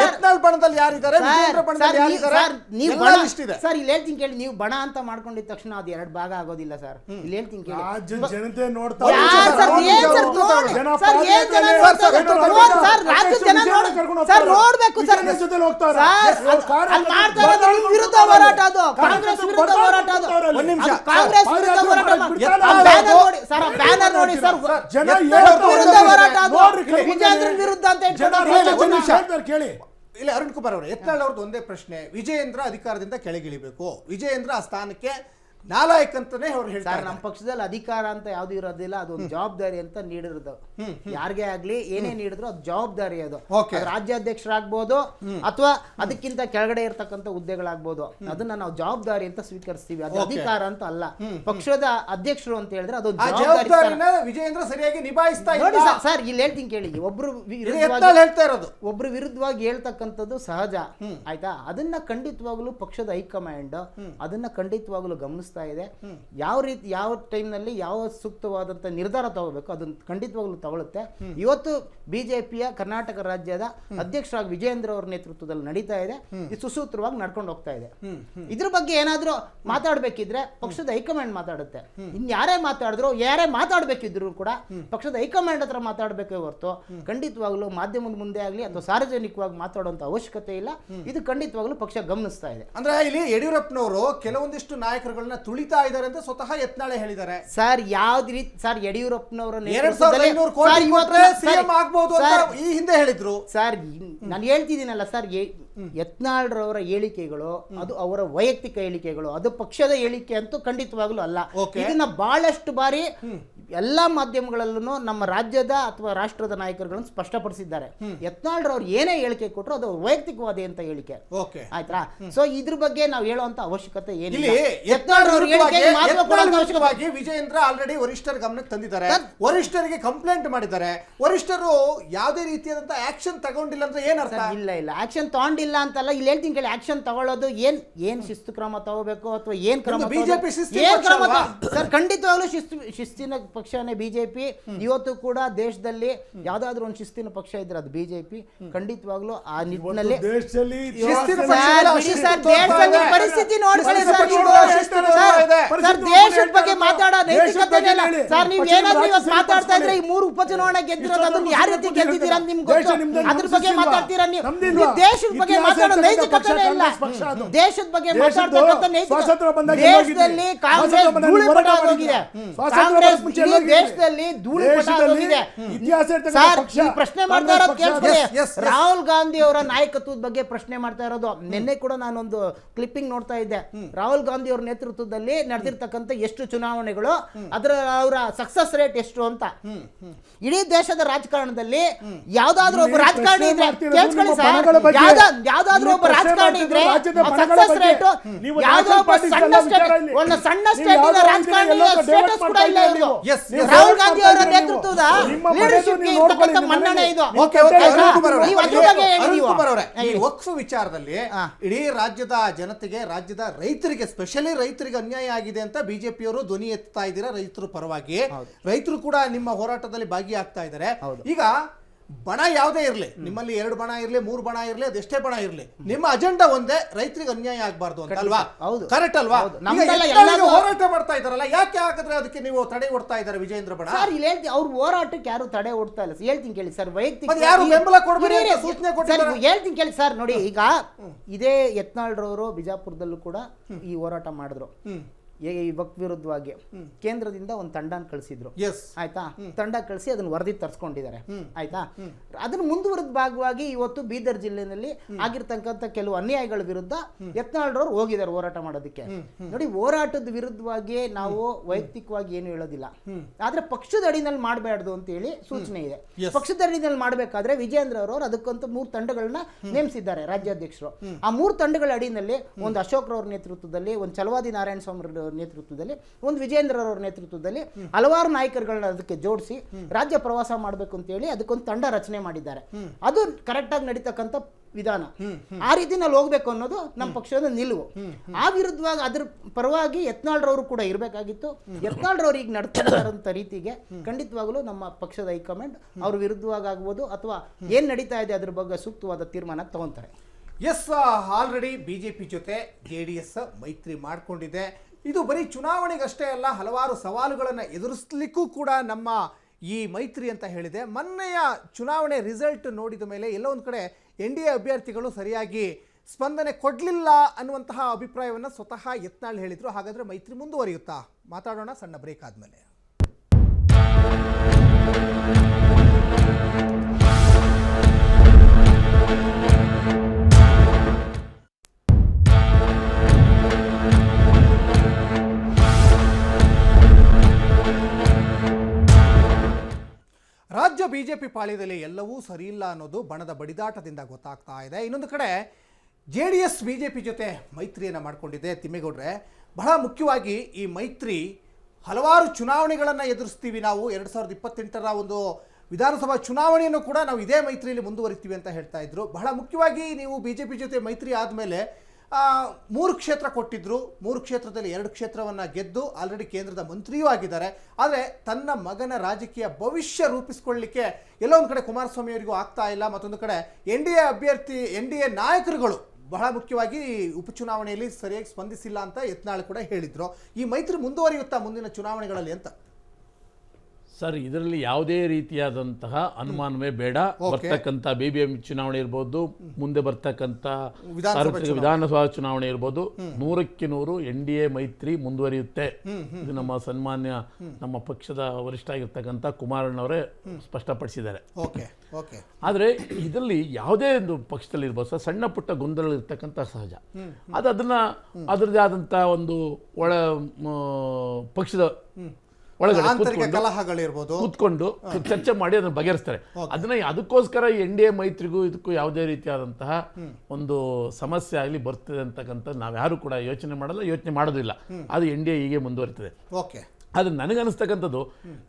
ಯತ್ನಾಳ್ ಬಣದಲ್ಲಿ ಯಾರಿದ್ದಾರೆ, ವಿಜೇಂದ್ರ ಬಣದಲ್ಲಿ ಯಾರಿದ್ದಾರೆ, ಲಿಸ್ಟ್ ಇದೆ ಸರ್. ಇಲ್ಲಿ ಹೇಳ್ತೀನಿ ಕೇಳಿ, ನೀವು ಬಣ ಅಂತ ಮಾಡ್ಕೊಂಡಿದ ತಕ್ಷಣ ಅದು 2 ಭಾಗ ಆಗೋದಿಲ್ಲ ಸರ್. ಇಲ್ಲಿ ಹೇಳ್ತೀನಿ ಕೇಳಿ, ಜನತೆ ನೋಡ್ತಾ ನೋಡ್ಬೇಕು ಸರ್. ವಿರುದ್ಧ ಹೋರಾಟ ಅದು, ಕಾಂಗ್ರೆಸ್ ವಿರುದ್ಧ ಹೋರಾಟ ಅದು. ಕಾಂಗ್ರೆಸ್ ವಿರುದ್ಧ ಹೋರಾಟ ನೋಡಿ ಸರ್, ಬ್ಯಾನರ್ ನೋಡಿ ಸರ್, ವಿರುದ್ಧ ಹೋರಾಟ ಅದು. ವಿಜೇಂದ್ರ ವಿರುದ್ಧ ಅಂತ ಕೇಳಿ. ಇಲ್ಲಿ ಅರುಣ್ ಕುಮಾರ್ ಅವರು, ಯತ್ನಾಳ್ ಅವ್ರದ್ದು ಒಂದೇ ಪ್ರಶ್ನೆ, ವಿಜಯೇಂದ್ರ ಅಧಿಕಾರದಿಂದ ಕೆಳಗಿಳಿಬೇಕು, ವಿಜಯೇಂದ್ರ ಆ ಸ್ಥಾನಕ್ಕೆ ನಾಲಾಯಕ್ ಅಂತಾನೆ ಅವ್ರು ಹೇಳ್ತಾರೆ. ನಮ್ಮ ಪಕ್ಷದಲ್ಲಿ ಅಧಿಕಾರ ಅಂತ ಯಾವ್ದು ಇರೋದಿಲ್ಲ, ಅದೊಂದು ಜವಾಬ್ದಾರಿ ಅಂತ ನೀಡಿರೋದು. ಯಾರಿಗೆ ಆಗ್ಲಿ ಏನೇ ನೀಡಿದ್ರು ಅದು ಜವಾಬ್ದಾರಿ. ಅದು ರಾಜ್ಯಾಧ್ಯಕ್ಷರಾಗ್ಬೋದು ಅಥವಾ ಅದಕ್ಕಿಂತ ಕೆಳಗಡೆ ಇರ್ತಕ್ಕಂಥ ಹುದ್ದೆಗಳಾಗ್ಬೋದು, ಅದನ್ನ ನಾವು ಜವಾಬ್ದಾರಿ ಅಂತ ಸ್ವೀಕರಿಸ್ತೀವಿ. ಅದು ಅಧಿಕಾರ ಅಂತ ಅಲ್ಲ. ಪಕ್ಷದ ಅಧ್ಯಕ್ಷರು ಅಂತ ಹೇಳಿದ್ರೆ ಅದು ಜವಾಬ್ದಾರಿನ ವಿಜಯೇಂದ್ರ ಸರಿಯಾಗಿ ನಿಭಾಯಿಸ್ತಾ ನೋಡಿ ಸರ್. ಇಲ್ಲಿ ಹೇಳ್ತೀನಿ ಕೇಳಿ, ಒಬ್ರು ವಿರುದ್ಧವಾಗಿ ಹೇಳ್ತಕ್ಕಂಥದ್ದು ಸಹಜ, ಆಯ್ತಾ? ಅದನ್ನ ಖಂಡಿತವಾಗ್ಲೂ ಪಕ್ಷದ ಹೈಕಮಾಂಡ್ ಅದನ್ನ ಖಂಡಿತವಾಗ್ಲೂ ಗಮನಿಸ್ತಾ ಗಮನಿಸ್ತಾ ಇದೆ. ಯಾವ ಟೈಮ್ನಲ್ಲಿ ಯಾವ ಸೂಕ್ತವಾದಂಥ ನಿರ್ಧಾರ ತಗೋಬೇಕು ಅದನ್ನು ಖಂಡಿತವಾಗ್ಲೂ ತಗೊಳುತ್ತೆ. ಇವತ್ತು ಬಿಜೆಪಿಯ ಕರ್ನಾಟಕ ರಾಜ್ಯದ ಅಧ್ಯಕ್ಷರಾಗಿ ವಿಜಯೇಂದ್ರ ಅವರ ನೇತೃತ್ವದಲ್ಲಿ ನಡೀತಾ ಇದೆ. ಇದು ಸುಸೂತ್ರವಾಗಿ ನಡ್ಕೊಂಡು ಹೋಗ್ತಾ ಇದೆ. ಇದ್ರ ಬಗ್ಗೆ ಏನಾದರೂ ಮಾತಾಡಬೇಕಿದ್ರೆ ಪಕ್ಷದ ಹೈಕಮಾಂಡ್ ಮಾತಾಡುತ್ತೆ. ಯಾರೇ ಮಾತಾಡಿದ್ರು, ಯಾರೇ ಮಾತಾಡಬೇಕಿದ್ರು ಕೂಡ ಪಕ್ಷದ ಹೈಕಮಾಂಡ್ ಹತ್ರ ಮಾತಾಡಬೇಕೇ ಹೊರತು ಖಂಡಿತವಾಗ್ಲೂ ಮಾಧ್ಯಮದ ಮುಂದೆ ಆಗಲಿ ಅಥವಾ ಸಾರ್ವಜನಿಕವಾಗಿ ಮಾತಾಡುವಂತ ಅವಶ್ಯಕತೆ ಇಲ್ಲ. ಇದು ಖಂಡಿತವಾಗ್ಲೂ ಪಕ್ಷ ಗಮನಿಸ್ತಾ ಇದೆ. ಅಂದ್ರೆ ಇಲ್ಲಿ ಯಡಿಯೂರಪ್ಪನವರು ಕೆಲವೊಂದಿಷ್ಟು ನಾಯಕರುಗಳನ್ನ ತುಳಿತಾ ಇದ್ದಾರೆ ಅಂತ ಸ್ವತಃ ಯತ್ನಾಳೆ ಹೇಳಿದ್ದಾರೆ. ಸರ್ ಯಾವ್ದು ರೀತಿ ಸರ್ ಯಡಿಯೂರಪ್ಪನವರ ಈ ಹಿಂದೆ ಹೇಳಿದ್ರು ಸರ್. ನಾನು ಹೇಳ್ತಿದ್ದೀನಲ್ಲ ಸರ್, ಯತ್ನಾಳ್ರವರ ಹೇಳಿಕೆಗಳು ಅದು ಅವರ ವೈಯಕ್ತಿಕ ಹೇಳಿಕೆಗಳು, ಅದು ಪಕ್ಷದ ಹೇಳಿಕೆ ಅಂತೂ ಖಂಡಿತವಾಗ್ಲೂ ಅಲ್ಲ. ಇದನ್ನ ಬಹಳಷ್ಟು ಬಾರಿ ಎಲ್ಲಾ ಮಾಧ್ಯಮಗಳಲ್ಲೂ ನಮ್ಮ ರಾಜ್ಯದ ಅಥವಾ ರಾಷ್ಟ್ರದ ನಾಯಕರುಗಳನ್ನು ಸ್ಪಷ್ಟಪಡಿಸಿದ್ದಾರೆ. ಯತ್ನಾಳ್ರವ್ರು ಏನೇ ಹೇಳಿಕೆ ಕೊಟ್ಟರು ಅದು ವೈಯಕ್ತಿಕವಾದ ಅಂತ ಹೇಳಿಕೆ, ಆಯ್ತಾ? ಸೊ ಇದ್ರ ಬಗ್ಗೆ ನಾವು ಹೇಳುವಂತ ಅವಶ್ಯಕತೆ ಏನಿಲ್ಲ. ವಿಜಯೇಂದ್ರ ಆಲ್ರೆಡಿ ವರಿಷ್ಠರ ಗಮನಕ್ಕೆ ತಂದಿದ್ದಾರೆ, ವರಿಷ್ಠರಿಗೆ ಕಂಪ್ಲೇಂಟ್ ಮಾಡಿದ್ದಾರೆ. ವರಿಷ್ಠರು ಯಾವುದೇ ರೀತಿಯಾದಂತ ಆಕ್ಷನ್ ತಗೊಂಡಿಲ್ಲ ಅಂದ್ರೆ ಏನ್ ಅರ್ಥ? ಇಲ್ಲ ಆಕ್ಷನ್ ತಗೊಂಡಿಲ್ಲ ಅಂತಲ್ಲ, ಇಲ್ಲಿ ಹೇಳ್ತೀನಿ ಕೇಳಿ. ಆಕ್ಷನ್ ತಗೊಳ್ಳೋದು ಏನ್ ಶಿಸ್ತು ಕ್ರಮ ತಗೋಬೇಕು ಅಥವಾ ಏನ್ ಕ್ರಮ ಬಿಜೆಪಿ ಸರ್, ಖಂಡಿತವಾಗ್ಲೂ ಶಿಸ್ತಿನ ಪಕ್ಷನೇ ಬಿಜೆಪಿ. ಇವತ್ತು ಕೂಡ ದೇಶದಲ್ಲಿ ಯಾವ್ದಾದ್ರು ಒಂದು ಶಿಸ್ತಿನ ಪಕ್ಷ ಇದ್ರೆ ಅದು ಬಿಜೆಪಿ. ಖಂಡಿತವಾಗ್ಲೂ ಆ ನಿಟ್ಟಿನಲ್ಲಿ ಪರಿಸ್ಥಿತಿ ನೋಡ್ಕೊಳ್ಳಿ ಸರ್. ದೇಶದ ಬಗ್ಗೆ ಮಾತಾಡೋ ನೈತಿಕತೆ ಇಲ್ಲ ಸರ್. ನೀವು ಏನಾದ್ರೂ ಇವತ್ತು ಮಾತಾಡ್ತಾ ಇದ್ರೆ ಈ 3 ಉಪಚುನಾವಣೆ ಗೆದ್ದಿರೋದು ಅದನ್ನ ಯಾವ ರೀತಿ ಗೆದ್ದಿದ್ದೀರಾ ಅಂತ ನಿಮ್ಗೆ ಗೊತ್ತು. ಅದ್ರ ಬಗ್ಗೆ ಮಾತಾಡ್ತೀರಾ ನೀವು? ದೇಶದ ಬಗ್ಗೆ ಮಾತಾಡೋ ನೈತಿಕತೆ ಇಲ್ಲ. ದೇಶದ ಬಗ್ಗೆ ಮಾತಾಡ್ತಕ್ಕಂಥ ನೈತಿಕತೆ ದೇಶದಲ್ಲಿ ಕಾಂಗ್ರೆಸ್ ಧೂಳಿಪಟ ಆಗೋಗಿದೆ. ಕಾಂಗ್ರೆಸ್ ದೇಶದಲ್ಲಿ ಧೂಳಿಪಟ ಆಗೋಗಿದೆ ಸರ್. ಪ್ರಶ್ನೆ ಮಾಡ್ತಾ ಇರೋದು ಕೇಳಿಸ್ಕೊಳ್ಳಿ. ರಾಹುಲ್ ಗಾಂಧಿ ಅವರ ನಾಯಕತ್ವದ ಬಗ್ಗೆ ಪ್ರಶ್ನೆ ಮಾಡ್ತಾ ಇರೋದು. ನಿನ್ನೆ ಕೂಡ ನಾನೊಂದು ಕ್ಲಿಪ್ಪಿಂಗ್ ನೋಡ್ತಾ ಇದ್ದೆ. ರಾಹುಲ್ ಗಾಂಧಿ ಅವರ ನೇತೃತ್ವದಲ್ಲಿ ನಡೆದಿರ್ತಕ್ಕಂಥ ಎಷ್ಟು ಚುನಾವಣೆಗಳು, ಅದರ ಅವರ ಸಕ್ಸಸ್ ರೇಟ್ ಎಷ್ಟು ಅಂತ. ಇಡೀ ದೇಶದ ರಾಜಕಾರಣದಲ್ಲಿ ಯಾವ್ದಾದ್ರು ಒಬ್ಬ ರಾಜಕಾರಣಿ ಇದ್ರೆ ಕೇಳಿಸ್ಕೊಳ್ಳಿ ಸರ್, ಯಾವ್ದಾದ್ರು ಒಬ್ಬ ರಾಜಕಾರಣಿ ಇದ್ರೆ ಸಕ್ಸಸ್ ರೇಟ್ ಯಾವ್ದೋ ಒಬ್ಬ ಒಂದು ಸಣ್ಣ ಸ್ಟೇಟಿನ ರಾಜಕಾರಣಿಯ ಸ್ಟೇಟಸ್ ಕೂಡ ಇಲ್ಲ ಇದು. ರಾಹುಲ್ ಗಾಂಧಿ ಅವರ ನೇತೃತ್ವದ ಲೀಡರ್ಶಿಪ್ ಗೆ ಇರ್ತಕ್ಕಂಥ ಮನ್ನಣೆ ಇದು. ಈ ವಕ್ಫ್ ವಿಚಾರದಲ್ಲಿ ಇಡೀ ರಾಜ್ಯದ ಜನತೆಗೆ, ರಾಜ್ಯದ ರೈತರಿಗೆ, ಸ್ಪೆಷಲಿ ರೈತರಿಗೆ ಅನ್ಯಾಯ ಆಗಿದೆ ಅಂತ ಬಿಜೆಪಿಯವರು ಧ್ವನಿ ಎತ್ತಾ ಇದ್ದೀರಾ. ರೈತರ ಪರವಾಗಿ ರೈತರು ಕೂಡ ನಿಮ್ಮ ಹೋರಾಟದಲ್ಲಿ ಭಾಗಿಯಾಗ್ತಾ ಇದ್ದಾರೆ. ಈಗ ಬಣ ಯಾವುದೇ ಇರಲಿ, ನಿಮ್ಮಲ್ಲಿ 2 ಬಣ ಇರಲಿ, 3 ಬಣ ಇರಲಿ, ಅದೆಷ್ಟೇ ಬಣ ಇರಲಿ, ನಿಮ್ಮ ಅಜೆಂಡಾ ಒಂದೇ, ರೈತರಿಗೆ ಅನ್ಯಾಯ ಆಗಬಾರ್ದು ಅಂತ ಅಲ್ವಾ? ಕರೆಕ್ಟ್ ಅಲ್ವಾ? ಹೋರಾಟ ಮಾಡ್ತಾ ಇದಾರಲ್ಲ, ಯಾಕೆ ಹಾಕಿದ್ರೆ ಅದಕ್ಕೆ ನೀವು ತಡೆ ಕೊಡ್ತಾ ಇದ್ದಾರೆ ವಿಜಯೇಂದ್ರ ಬಣ? ಸರ್ ಇಲ್ಲಿ ಹೇಳ್ತೀನಿ, ಅವ್ರ ಹೋರಾಟಕ್ಕೆ ಯಾರು ತಡೆ ಕೊಡ್ತಾ ಇಲ್ಲ. ಹೇಳ್ತೀನಿ ಕೇಳಿ ಸರ್, ವೈಯಕ್ತಿಕ ಯಾರು ಬೆಂಬಲ ಕೊಡಬೇಡಿ ಅಂತ ಸೂಚನೆ ಕೊಟ್ಟಿದ್ದಾರೆ. ಹೇಳ್ತೀನಿ ಕೇಳಿ ಸರ್. ನೋಡಿ, ಈಗ ಇದೇ ಯತ್ನಾಳ್ರವರು ಬಿಜಾಪುರದಲ್ಲೂ ಕೂಡ ಈ ಹೋರಾಟ ಮಾಡಿದ್ರು. ಈ ವಕ್ಫ್ ವಿರುದ್ಧವಾಗಿ ಕೇಂದ್ರದಿಂದ ಒಂದು ತಂಡನ ಕಳಿಸಿದ್ರು, ಆಯ್ತಾ? ತಂಡ ಕಳಿಸಿ ಅದನ್ನ ವರದಿ ತರಿಸ್ಕೊಂಡಿದ್ದಾರೆ, ಆಯ್ತಾ? ಅದನ್ನ ಮುಂದುವರೆದ ಭಾಗವಾಗಿ ಇವತ್ತು ಬೀದರ್ ಜಿಲ್ಲೆಯಲ್ಲಿ ಆಗಿರ್ತಕ್ಕಂಥ ಕೆಲವು ಅನ್ಯಾಯಗಳ ವಿರುದ್ಧ ಯತ್ನಾಳ್ರವ್ರು ಹೋಗಿದ್ದಾರೆ ಹೋರಾಟ ಮಾಡೋದಕ್ಕೆ. ನೋಡಿ, ಹೋರಾಟದ ವಿರುದ್ಧವಾಗಿ ನಾವು ವೈಯಕ್ತಿಕವಾಗಿ ಏನು ಹೇಳೋದಿಲ್ಲ, ಆದ್ರೆ ಪಕ್ಷದ ಅಡಿನಲ್ಲಿ ಮಾಡಬಾರ್ದು ಅಂತ ಹೇಳಿ ಸೂಚನೆ ಇದೆ. ಪಕ್ಷದ ಅಡಿನಲ್ಲಿ ಮಾಡಬೇಕಾದ್ರೆ ವಿಜಯೇಂದ್ರ ಅವರು ಅದಕ್ಕಂತೂ 3 ತಂಡಗಳನ್ನ ನೇಮಿಸಿದ್ದಾರೆ ರಾಜ್ಯಾಧ್ಯಕ್ಷರು. ಆ 3 ತಂಡಗಳ ಅಡಿನಲ್ಲಿ ಒಂದು ಅಶೋಕ್ ರವ್ರ ನೇತೃತ್ವದಲ್ಲಿ, ಒಂದು ಚಲವಾದಿ ನಾರಾಯಣ ಸ್ವಾಮಿ ನೇತೃತ್ವದಲ್ಲಿ, ಒಂದು ವಿಜಯೇಂದ್ರ ಅವರ ನೇತೃತ್ವದಲ್ಲಿ ಹಲವಾರು ನಾಯಕರುಗಳನ್ನ ಅದಕ್ಕೆ ಜೋಡಿಸಿ ರಾಜ್ಯ ಪ್ರವಾಸ ಮಾಡಬೇಕು ಅಂತ ಹೇಳಿ ಅದಕ್ಕೊಂದು ತಂಡ ರಚನೆ ಮಾಡಿದ್ದಾರೆ. ಅದು ಕರೆಕ್ಟ್ ಆಗಿ ನಡೀತಕ್ಕಂಥ ವಿಧಾನ. ಆ ರೀತಿ ನಾವು ಹೋಗ್ಬೇಕು ಅನ್ನೋದು ನಮ್ಮ ಪಕ್ಷದ ನಿಲುವು. ಆ ವಿರುದ್ಧವಾಗಿ ಅದ್ರ ಪರವಾಗಿ ಯತ್ನಾಳ್ರವರು ಕೂಡ ಇರಬೇಕಾಗಿತ್ತು. ಯತ್ನಾಳ್ರವ್ರು ಈಗ ನಡ್ತಾ ರೀತಿಗೆ ಖಂಡಿತವಾಗಲೂ ನಮ್ಮ ಪಕ್ಷದ ಹೈಕಮಾಂಡ್ ಅವ್ರ ವಿರುದ್ಧವಾಗಿ ಆಗ್ಬೋದು ಅಥವಾ ಏನ್ ನಡೀತಾ ಇದೆ ಅದ್ರ ಬಗ್ಗೆ ಸೂಕ್ತವಾದ ತೀರ್ಮಾನ ತಗೊಂತಾರೆ. ಆಲ್ರೆಡಿ ಬಿಜೆಪಿ ಜೊತೆ JDS ಮೈತ್ರಿ ಮಾಡ್ಕೊಂಡಿದೆ. ಇದು ಬರೀ ಚುನಾವಣೆಗಷ್ಟೇ ಅಲ್ಲ, ಹಲವಾರು ಸವಾಲುಗಳನ್ನು ಎದುರಿಸಲಿಕ್ಕೂ ಕೂಡ ನಮ್ಮ ಈ ಮೈತ್ರಿ ಅಂತ ಹೇಳಿದೆ. ಮೊನ್ನೆಯ ಚುನಾವಣೆ ರಿಸಲ್ಟ್ ನೋಡಿದ ಮೇಲೆ ಎಲ್ಲೋ ಒಂದು ಕಡೆ NDA ಅಭ್ಯರ್ಥಿಗಳು ಸರಿಯಾಗಿ ಸ್ಪಂದನೆ ಕೊಡಲಿಲ್ಲ ಅನ್ನುವಂತಹ ಅಭಿಪ್ರಾಯವನ್ನು ಸ್ವತಃ ಯತ್ನಾಳ್ ಹೇಳಿದರು. ಹಾಗಾದರೆ ಮೈತ್ರಿ ಮುಂದುವರಿಯುತ್ತಾ? ಮಾತಾಡೋಣ ಸಣ್ಣ ಬ್ರೇಕ್ ಆದಮೇಲೆ. ರಾಜ್ಯ ಬಿಜೆಪಿ ಪಾಳ್ಯದಲ್ಲಿ ಎಲ್ಲವೂ ಸರಿಯಿಲ್ಲ ಅನ್ನೋದು ಬಣದ ಬಡಿದಾಟದಿಂದ ಗೊತ್ತಾಗ್ತಾ ಇದೆ. ಇನ್ನೊಂದು ಕಡೆ JDS ಬಿಜೆಪಿ ಜೊತೆ ಮೈತ್ರಿಯನ್ನು ಮಾಡಿಕೊಂಡಿದೆ. ತಿಮ್ಮೇಗೌಡ್ರೆ, ಬಹಳ ಮುಖ್ಯವಾಗಿ ಈ ಮೈತ್ರಿ ಹಲವಾರು ಚುನಾವಣೆಗಳನ್ನು ಎದುರಿಸ್ತೀವಿ ನಾವು. 2028ರ ಒಂದು ವಿಧಾನಸಭಾ ಚುನಾವಣೆಯನ್ನು ಕೂಡ ನಾವು ಇದೇ ಮೈತ್ರಿಯಲ್ಲಿ ಮುಂದುವರಿತೀವಿ ಅಂತ ಹೇಳ್ತಾ ಇದ್ರು. ಬಹಳ ಮುಖ್ಯವಾಗಿ ನೀವು ಬಿಜೆಪಿ ಜೊತೆ ಮೈತ್ರಿ ಆದಮೇಲೆ 3 ಕ್ಷೇತ್ರ ಕೊಟ್ಟಿದ್ರು, 3 ಕ್ಷೇತ್ರದಲ್ಲಿ 2 ಕ್ಷೇತ್ರವನ್ನು ಗೆದ್ದು ಆಲ್ರೆಡಿ ಕೇಂದ್ರದ ಮಂತ್ರಿಯೂ ಆಗಿದ್ದಾರೆ. ಆದರೆ ತನ್ನ ಮಗನ ರಾಜಕೀಯ ಭವಿಷ್ಯ ರೂಪಿಸ್ಕೊಳ್ಳಿಕ್ಕೆ ಎಲ್ಲೋ ಒಂದು ಕಡೆ ಕುಮಾರಸ್ವಾಮಿ ಅವರಿಗೂ ಆಗ್ತಾ ಇಲ್ಲ, ಮತ್ತೊಂದು ಕಡೆ NDA ನಾಯಕರುಗಳು ಬಹಳ ಮುಖ್ಯವಾಗಿ ಉಪಚುನಾವಣೆಯಲ್ಲಿ ಸರಿಯಾಗಿ ಸ್ಪಂದಿಸಿಲ್ಲ ಅಂತ ಯತ್ನಾಳ್ ಕೂಡ ಹೇಳಿದ್ರು. ಈ ಮೈತ್ರಿ ಮುಂದುವರಿಯುತ್ತಾ ಮುಂದಿನ ಚುನಾವಣೆಗಳಲ್ಲಿ ಅಂತ? ಸರ್, ಇದರಲ್ಲಿ ಯಾವುದೇ ರೀತಿಯಾದಂತಹ ಅನುಮಾನವೇ ಬೇಡ. ಬರ್ತಕ್ಕಂಥ BBMP ಚುನಾವಣೆ ಇರ್ಬೋದು, ಮುಂದೆ ಬರ್ತಕ್ಕಂಥ ಸಾರ್ವತ್ರಿಕ ವಿಧಾನಸಭಾ ಚುನಾವಣೆ ಇರ್ಬೋದು, 100ಕ್ಕೆ 100 NDA ಮೈತ್ರಿ ಮುಂದುವರಿಯುತ್ತೆ. ಇದು ನಮ್ಮ ಸನ್ಮಾನ್ಯ ನಮ್ಮ ಪಕ್ಷದ ವರಿಷ್ಠ ಆಗಿರ್ತಕ್ಕಂಥ ಕುಮಾರಣ್ಣವರೇ ಸ್ಪಷ್ಟಪಡಿಸಿದ್ದಾರೆ. ಆದರೆ ಇದರಲ್ಲಿ ಯಾವುದೇ ಒಂದು ಪಕ್ಷದಲ್ಲಿ ಇರ್ಬೋದು ಸರ್, ಸಣ್ಣ ಪುಟ್ಟ ಗೊಂದಲ ಇರ್ತಕ್ಕಂಥ ಸಹಜ. ಅದನ್ನ ಅದರದೇ ಆದಂಥ ಒಂದು ಪಕ್ಷದ ಒಳಗಡೆ ಕೂತ್ಕೊಂಡು ಚರ್ಚೆ ಮಾಡಿ ಅದನ್ನು ಬಗೆಹರಿಸ್ತಾರೆ. ಅದಕ್ಕೋಸ್ಕರ NDA ಮೈತ್ರಿಗೂ ಇದಕ್ಕೂ ಯಾವುದೇ ರೀತಿಯಾದಂತಹ ಒಂದು ಸಮಸ್ಯೆ ಆಗಲಿ ಬರ್ತದೆ ಅಂತಕ್ಕಂಥ ನಾವ್ಯಾರು ಕೂಡ ಯೋಚನೆ ಮಾಡೋದಿಲ್ಲ. ಅದು NDA ಹೀಗೆ ಮುಂದುವರಿತದೆ. ಅದು ನನಗನ್ನಿಸ್ತಕ್ಕಂಥದ್ದು,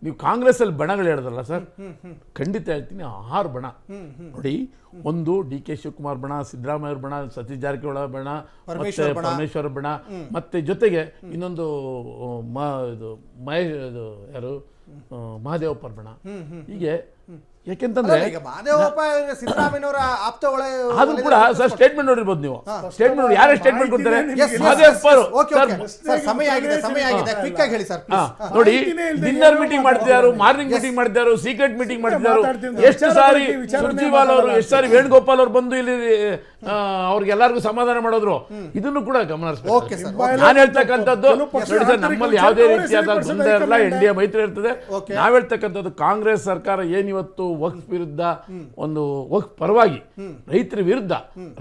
ನೀವು ಕಾಂಗ್ರೆಸ್ಸಲ್ಲಿ ಬಣಗಳು ಹೇಳಿದ್ರಲ್ಲ ಸರ್, ಖಂಡಿತ ಹೇಳ್ತೀನಿ 6 ಬಣ ನೋಡಿ. ಒಂದು DK ಶಿವಕುಮಾರ್ ಬಣ, ಸಿದ್ದರಾಮಯ್ಯ ಬಣ, ಸತೀಶ್ ಜಾರಕಿಹೊಳಿ ಬಣ, ಮತ್ತೆ ಪರಮೇಶ್ವರ ಬಣ, ಮತ್ತೆ ಜೊತೆಗೆ ಇನ್ನೊಂದು ಯಾರು ಮಹದೇವಪ್ಪ ಬಣ. ಹೀಗೆ ಯಾಕೆಂತಂದ್ರೆ ಅದು ಕೂಡ ಸರ್ ಸ್ಟೇಟ್ಮೆಂಟ್ ನೋಡಿರ್ಬೋದು ನೀವು. ಸ್ಟೇಟ್ಮೆಂಟ್ ಯಾರೇ ಸ್ಟೇಟ್ಮೆಂಟ್ ಕೊಡ್ತಾರೆ ನೋಡಿ. ಡಿನ್ನರ್ ಮೀಟಿಂಗ್ ಮಾಡ್ತಿದ್ದಾರೆ, ಮಾರ್ನಿಂಗ್ ಮೀಟಿಂಗ್ ಮಾಡ್ತಿದ್ದಾರೆ, ಸೀಕ್ರೆಟ್ ಮೀಟಿಂಗ್ ಮಾಡ್ತಿದ್ದಾರೆ. ಎಷ್ಟು ಸಾರಿ ಸುರ್ಜಿವಾಲ್ ಅವರು, ಎಷ್ಟು ಸಾರಿ ವೇಣುಗೋಪಾಲ್ ಅವರು ಬಂದು ಇಲ್ಲಿ ಅವ್ರಿಗೆಲ್ಲರಿಗೂ ಸಮಾಧಾನ ಮಾಡೋದ್ರು. ಇದನ್ನು ಕೂಡ ಗಮನಿಸಬೇಕು. ನಾನು ಹೇಳ್ತಕ್ಕಂಥದ್ದು ನಮ್ಮಲ್ಲಿ ಯಾವುದೇ ರೀತಿಯಾದ ಗೊಂದಲ ಇರಲ್ಲ, NDA ಮೈತ್ರಿ ಇರ್ತದೆ. ನಾವ್ ಹೇಳ್ತಕ್ಕಂಥದ್ದು ಕಾಂಗ್ರೆಸ್ ಸರ್ಕಾರ ಏನಿವತ್ತು ವಕ್ಫ್ ವಿರುದ್ಧ, ಒಂದು ವಕ್ಫ್ ಪರವಾಗಿ ರೈತರ ವಿರುದ್ಧ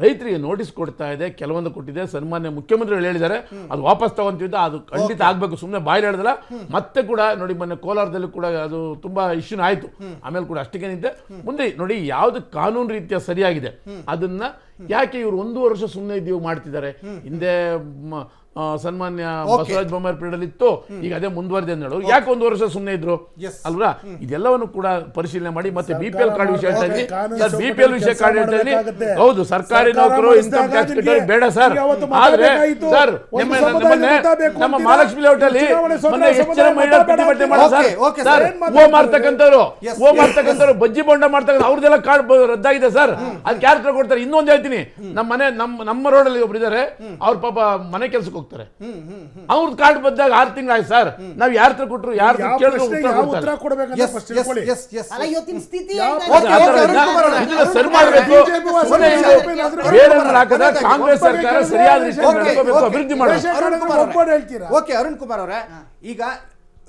ರೈತರಿಗೆ ನೋಟಿಸ್ ಕೊಡ್ತಾ ಇದೆ, ಕೆಲವೊಂದು ಕೊಟ್ಟಿದೆ. ಸನ್ಮಾನ್ಯ ಮುಖ್ಯಮಂತ್ರಿಗಳು ಹೇಳಿದ್ದಾರೆ ಅದು ವಾಪಸ್ ತಗೊಂತಿದ್ದ, ಅದು ಖಂಡಿತ ಆಗ್ಬೇಕು, ಸುಮ್ಮನೆ ಬಾಯಿ ಹೇಳಿದಲ್ಲ. ಮತ್ತೆ ಕೂಡ ನೋಡಿ, ಮೊನ್ನೆ ಕೋಲಾರದಲ್ಲಿ ಕೂಡ ಅದು ತುಂಬಾ ಇಶ್ಯೂನ ಆಯ್ತು. ಆಮೇಲೆ ಕೂಡ ಅಷ್ಟಕ್ಕೇನಿದೆ. ಮುಂದೆ ನೋಡಿ, ಯಾವ್ದು ಕಾನೂನು ರೀತಿಯ ಸರಿಯಾಗಿದೆ ಅದನ್ನ ಯಾಕೆ ಇವರು 1 ವರ್ಷ ಸುಮ್ಮನೆ ಇದ್ದೀವಿ ಮಾಡ್ತಿದ್ದಾರೆ. ಹಿಂದೆ ಸನ್ಮಾನ್ಯ ಬಸವರಾಜ ಬೊಮ್ಮಾಯಿ ಪೀರಿಯಡ್ ಇತ್ತು, ಈಗ ಅದೇ ಮುಂದುವರೆದೆ ಅಂತ ಹೇಳೋರು. ಯಾಕೆ 1 ವರ್ಷ ಸುಮ್ಮನೆ ಇದ್ರು ಅಲ್ವಾ? ಇದೆಲ್ಲವನ್ನು ಕೂಡ ಪರಿಶೀಲನೆ ಮಾಡಿ. ಮತ್ತೆ BPL ಕಾರ್ಡ್ ವಿಷಯ ಹೇಳ್ತಾ ಇದ್ದೀನಿ ಸರ್, BPL ವಿಷಯ ಕಾರ್ಡ್ ಹೇಳ್ತಾ ಇದ್ದೀನಿ. ಹೌದು, ಸರ್ಕಾರಿ ನೌಕರು ಇನ್ಕಮ್ ಟ್ಯಾಕ್ಸ್ ಕಟ್ಟೋರು ಬೇಡ ಸರ್. ಆದ್ರೆ ಸರ್, ನಮ್ಮ ಮಹಾಲಕ್ಷ್ಮಿ ಲೇಔಟ್ ಅಲ್ಲಿ ಮೊನ್ನೆ ಎಷ್ಟು ಜನ ಮಹಿಳಾ ಪ್ರತಿಭಟನೆ ಮಾಡಿ ಸರ್, ಹೂವು ಮಾರ್ತಕ್ಕಂಥವ್ರು ಬಜ್ಜಿ ಬೋಂಡ ಮಾಡ್ತಕ್ಕಂಥ ಅವ್ರದ್ದೆಲ್ಲ ಕಾರ್ಡ್ ರದ್ದಾಗಿದೆ ಸರ್. ಅದಕ್ಕೆ ಯಾರು ಕೊಡ್ತಾರೆ? ಇನ್ನೊಂದು ಹೇಳ್ತೀನಿ, ನಮ್ಮ ರೋಡ್ ಅಲ್ಲಿ ಒಬ್ರು ಇದ್ದಾರೆ, ಅವ್ರ ಪಾಪ ಮನೆ ಕೆಲ್ಸಕ್ಕೆ ಹೋಗ್ತಾರೆ. ಅವ್ರ ಕಾರ್ಡ್ ಬಂದಾಗ 6 ತಿಂಗಳು ಆಯ್ತು ಸರ್. ನಾವ್ ಯಾರ ಹತ್ರ ಕೊಟ್ರು, ಯಾರು ಕೇಳಿದ್ರು ಉತ್ತರ ಸರಿ ಮಾಡಬೇಕು. ಕಾಂಗ್ರೆಸ್ ಸರ್ಕಾರ ಸರಿಯಾದ ರೀತಿಯಲ್ಲಿ ಅಭಿವೃದ್ಧಿ ಮಾಡಬೇಕು. ಓಕೆ, ಅರುಣ್ ಕುಮಾರ್ ಅವರೇ, ಈಗ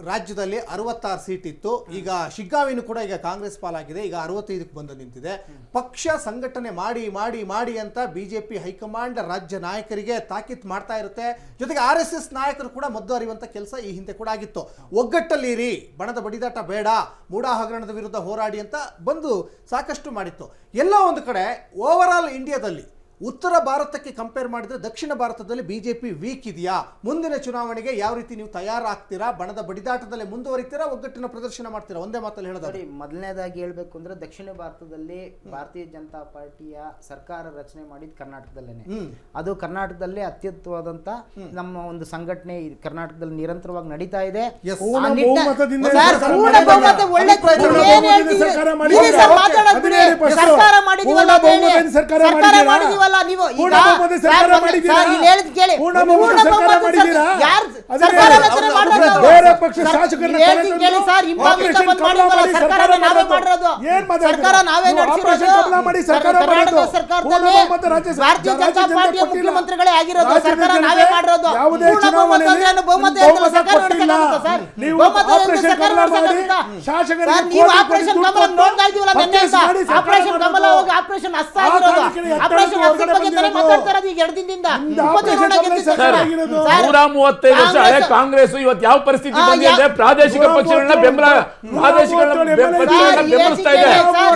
ರಾಜ್ಯದಲ್ಲಿ 66 ಸೀಟ್ ಇತ್ತು. ಈಗ ಶಿಗ್ಗಾವಿನೂ ಕೂಡ ಈಗ ಕಾಂಗ್ರೆಸ್ ಪಾಲಾಗಿದೆ. ಈಗ 65ಕ್ಕೆ ಬಂದು ನಿಂತಿದೆ. ಪಕ್ಷ ಸಂಘಟನೆ ಮಾಡಿ ಮಾಡಿ ಮಾಡಿ ಅಂತ BJP ಹೈಕಮಾಂಡ್ ರಾಜ್ಯ ನಾಯಕರಿಗೆ ತಾಕೀತ್ ಮಾಡ್ತಾ ಇರುತ್ತೆ. ಜೊತೆಗೆ RSS ನಾಯಕರು ಕೂಡ ಮದ್ದು ಅರಿಯುವಂತ ಕೆಲಸ ಈ ಹಿಂದೆ ಕೂಡ ಆಗಿತ್ತು. ಒಗ್ಗಟ್ಟಲ್ಲಿರಿ, ಬಣದ ಬಡಿದಾಟ ಬೇಡ, ಮೂಡಾ ಹಗರಣದ ವಿರುದ್ಧ ಹೋರಾಡಿ ಅಂತ ಬಂದು ಸಾಕಷ್ಟು ಮಾಡಿತ್ತು. ಎಲ್ಲೋ ಒಂದು ಕಡೆ ಓವರ್ ಆಲ್ ಇಂಡಿಯಾದಲ್ಲಿ ಉತ್ತರ ಭಾರತಕ್ಕೆ ಕಂಪೇರ್ ಮಾಡಿದ್ರೆ ದಕ್ಷಿಣ ಭಾರತದಲ್ಲಿ BJP ವೀಕ್ ಇದೆಯಾ? ಮುಂದಿನ ಚುನಾವಣೆಗೆ ಯಾವ ರೀತಿ ನೀವು ತಯಾರಾಗ್ತೀರಾ? ಬಣದ ಬಡಿದಾಟದಲ್ಲಿ ಮುಂದುವರಿತೀರಾ, ಒಗ್ಗಟ್ಟಿನ ಪ್ರದರ್ಶನ ಮಾಡ್ತೀರಾ? ಒಂದೇ ಮಾತಲ್ಲಿ ಹೇಳೋದಾದ್ರೆ, ಮೊದಲನೇದಾಗಿ ಹೇಳ್ಬೇಕು ಅಂದ್ರೆ ದಕ್ಷಿಣ ಭಾರತದಲ್ಲಿ ಭಾರತೀಯ ಜನತಾ ಪಾರ್ಟಿಯ ಸರ್ಕಾರ ರಚನೆ ಮಾಡಿದ ಕರ್ನಾಟಕದಲ್ಲೇನೆ. ಅದು ಕರ್ನಾಟಕದಲ್ಲಿ ಅತ್ಯುತ್ತಮವಾದಂತ ನಮ್ಮ ಒಂದು ಸಂಘಟನೆ ಕರ್ನಾಟಕದಲ್ಲಿ ನಿರಂತರವಾಗಿ ನಡೀತಾ ಇದೆ. ಭಾರತೀಯ ಜನತಾ ಪಾರ್ಟಿಯ ಮುಖ್ಯಮಂತ್ರಿಗಳೇ ಆಗಿರೋದು, ಸರ್ಕಾರ ನಾವೇ ಮಾಡಿರೋದು. ಆಪರೇಷನ್ ಕಮಲ ನೋಡ್ತಾ ಇದೀವಲ್ಲ, ಆಪರೇಷನ್ ಕಮಲ ಹೋಗಿ ಆಪರೇಷನ್ ಹಸ್ತ ಆಗಿರೋದು, ಆಪರೇಷನ್ ಹಸ್ತದ ಬಗ್ಗೆ ಮಾತಾಡ್ತಾ ಇರೋದು ಈಗ 2 ದಿನದಿಂದ. 135 ವರ್ಷ ಹಳೆ ಕಾಂಗ್ರೆಸ್ ಇವತ್ತು ಯಾವ ಪರಿಸ್ಥಿತಿ ಬಂದಿದೆ? ಪ್ರಾದೇಶಿಕ ಪಕ್ಷಗಳನ್ನ ಬೆಂಬಲಿಸ್ತಾ ಇದೆ.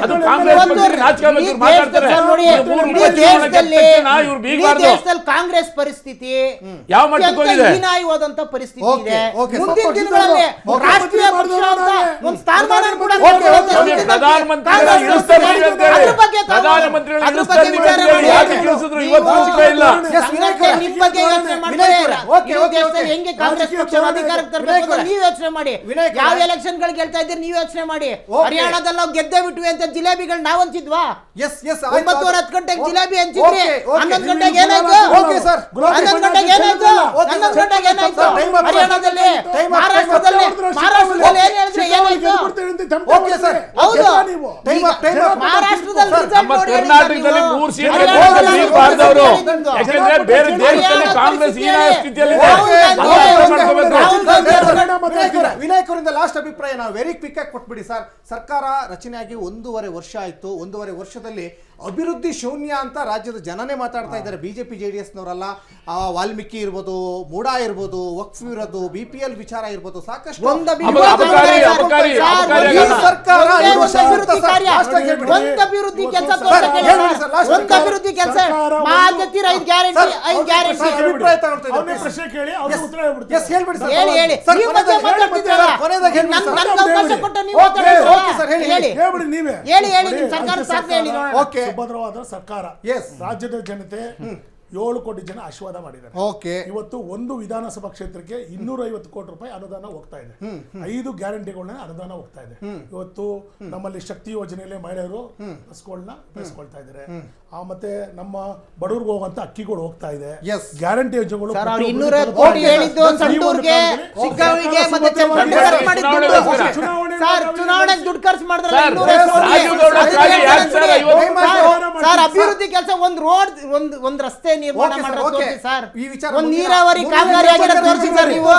ಅದು ಕಾಂಗ್ರೆಸ್ ರಾಜಕಾರಣ ಮಾತಾಡ್ತಾರೆ. ಕಾಂಗ್ರೆಸ್ ಪರಿಸ್ಥಿತಿ ಯಾವ ಮಟ್ಟಕ್ಕೆ ಹೋಗಿದೆ? ಹೀನಾಯವಾದಂತ ಪರಿಸ್ಥಿತಿ ಇದೆ. ಮುಂದಿನ ದಿನಗಳಲ್ಲಿ ರಾಷ್ಟ್ರೀಯ ಪಕ್ಷ ಅಂತ ಒಂದು ಸ್ಥಾನಮಾನ ಕೂಡ ಪ್ರಧಾನಮಂತ್ರಿಗಳು ಕಳಿಸಿದ್ರು, ಇವತ್ತು ಮುಚ್ಕ ಇಲ್ಲ. ನಿಮ್ ಬಗ್ಗೆ ಯೋಚನೆ ಮಾಡ್ತಾರೆ. ಹೆಂಗೆ ಕಾಂಗ್ರೆಸ್ ಪಕ್ಷ ಅಧಿಕಾರಕ್ಕೆ ತರಬೇಕು ಅಂತ ನೀವ್ ಯೋಚನೆ ಮಾಡಿ. ಯಾವ ಎಲೆಕ್ಷನ್ ಗಳು ಗೆಲ್ತಾ ಇದ್ದೀರಿ ನೀವ್ ಯೋಚನೆ ಮಾಡಿ. ಹರಿಯಾಣದಲ್ಲಿ ನಾವು ಗೆದ್ದೆ ಬಿಟ್ವಿ ಅಂತ ಜಿಲೇಬಿಗಳು ನಾವ್ ಹಂಚಿದ್ವಾ? 9:10 ಗಂಟೆಗೆ ಜಿಲೇಬಿ ಹಂಚಿದ್ರಿ. 11 ಗಂಟೆಗೆ ಏನಾಯ್ತು? 11 ಗಂಟೆಗೆ ಏನಾಯ್ತು? 11 ಗಂಟೆಗೆ ಏನಾಯ್ತು? ಹರಿಯಾಣದಲ್ಲಿ ಮಹಾರಾಷ್ಟ್ರದಲ್ಲಿ ಏನ್ ಹೇಳಿದ್ರೆ ಏನಾಯ್ತು? ಹೌದು, ಮಹಾರಾಷ್ಟ್ರದಲ್ಲಿ ನಮ್ಮ ಕರ್ನಾಟಕದಲ್ಲಿ 3 ಸೀಟ್ ಗೆಲ್ಲಬಾರ್ದವರು. ಯಾಕಂದ್ರೆ ಬೇರೆ ದೇಶದಲ್ಲಿ ಕಾಂಗ್ರೆಸ್ ಈ ಸ್ಥಿತಿಯಲ್ಲಿ ವಿನಾಯಕ್ ಅವರಿಂದ ಲಾಸ್ಟ್ ಅಭಿಪ್ರಾಯ ನಾವು ವೆರಿ ಕ್ವಿಕ್ ಆಗಿ ಕೊಟ್ಬಿಡಿ ಸರ್. ಸರ್ಕಾರ ರಚನೆಯಾಗಿ 1.5 ವರ್ಷ ಆಯ್ತು. 1.5 ವರ್ಷದಲ್ಲಿ ಅಭಿವೃದ್ಧಿ ಶೂನ್ಯ ಅಂತ ರಾಜ್ಯದ ಜನನೇ ಮಾತಾಡ್ತಾ ಇದ್ದಾರೆ. ಬಿಜೆಪಿ ಜೆಡಿಎಸ್ ನವರಲ್ಲ, ವಾಲ್ಮೀಕಿ ಇರ್ಬೋದು, ಮೂಡಾ ಇರ್ಬೋದು, ವಕ್ಫ್ ಇರೋದು, BPL ವಿಚಾರ ಇರ್ಬೋದು, ಸಾಕಷ್ಟು ಸುಭದ್ರವಾದ ಸರ್ಕಾರ, ರಾಜ್ಯದ ಜನತೆ 7 ಕೋಟಿ ಜನ ಆಶೀರ್ವಾದ ಮಾಡಿದ್ದಾರೆ. ಇವತ್ತು ಒಂದು ವಿಧಾನಸಭಾ ಕ್ಷೇತ್ರಕ್ಕೆ 250 ಕೋಟಿ ರೂಪಾಯಿ ಅನುದಾನ ಹೋಗ್ತಾ ಇದೆ. 5 ಗ್ಯಾರಂಟಿಗಳನ್ನ ಅನುದಾನ ಹೋಗ್ತಾ ಇದೆ. ಇವತ್ತು ನಮ್ಮಲ್ಲಿ ಶಕ್ತಿ ಯೋಜನೆಯಲ್ಲಿ ಮಹಿಳೆಯರು ಬಸ್ಗಳನ್ನ ಬೆಳೆಸ್ಕೊಳ್ತಾ ಇದ್ದಾರೆ. ಮತ್ತೆ ನಮ್ಮ ಬಡವರಿಗೆ ಹೋಗುವಂತ ಅಕ್ಕಿಗಳು ಹೋಗ್ತಾ ಇದೆ. ಗ್ಯಾರಂಟಿ ಯೋಜನೆಗಳು ಅಭಿವೃದ್ಧಿ ಕೆಲಸ ಒಂದ್ ರಸ್ತೆ ನಿರ್ಮಾಣ ಮಾಡೋದು ಸರ್, ಒಂದ್ ನೀರಾವರಿ ಕಾಮಗಾರಿ ಆಗಿರೋ ತೋರಿಸಿ ಸರ್. ನೀವು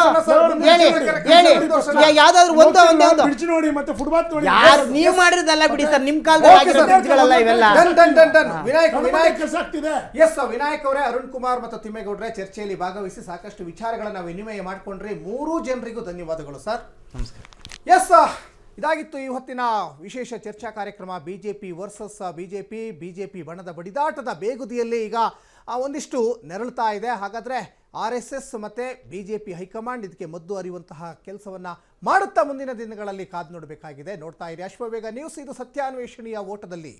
ಹೇಳಿ ಯಾವ್ದಾದ್ರು ಒಂದು ನೋಡಿ ಮತ್ತೆ ಫುಟ್ಬಾಲ್ ನೋಡಿ. ಯಾರು ನೀವು ಮಾಡಿರೋದಲ್ಲ ಬಿಡಿ ಸರ್, ನಿಮ್ ಕಾಲದಲ್ಲಿ ಇವೆಲ್ಲ. ವಿನಾಯಕ್ ಅವರೇ, ಅರುಣ್ ಕುಮಾರ್ ಮತ್ತು ತಿಮ್ಮೇಗೌಡ್ರೆ ಚರ್ಚೆಯಲ್ಲಿ ಭಾಗವಹಿಸಿ ಸಾಕಷ್ಟು ವಿಚಾರಗಳನ್ನ ವಿನಿಮಯ ಮಾಡಿಕೊಂಡ್ರೆ 3 ಜನರಿಗೂ ಧನ್ಯವಾದಗಳು ಸರ್. ನಮಸ್ಕಾರ. ಇದಾಗಿತ್ತು ಈ ಹೊತ್ತಿನ ವಿಶೇಷ ಚರ್ಚಾ ಕಾರ್ಯಕ್ರಮ. ಬಿಜೆಪಿ ವರ್ಸಸ್ ಬಿಜೆಪಿ ಬಣದ ಬಡಿದಾಟದ ಬೇಗುದಿಯಲ್ಲಿ ಈಗ ಒಂದಿಷ್ಟು ನೆರಳುತ್ತಾ ಇದೆ. ಹಾಗಾದರೆ RSS ಮತ್ತು ಬಿಜೆಪಿ ಹೈಕಮಾಂಡ್ ಇದಕ್ಕೆ ಮದ್ದು ಅರಿಯುವಂತಹ ಕೆಲಸವನ್ನು ಮಾಡುತ್ತಾ ಮುಂದಿನ ದಿನಗಳಲ್ಲಿ ಕಾದು ನೋಡಬೇಕಾಗಿದೆ. ನೋಡ್ತಾ ಇರಿ ಅಶ್ವವೇಗ ನ್ಯೂಸ್. ಇದು ಸತ್ಯಾನ್ವೇಷಣೆಯ ಓಟದಲ್ಲಿ.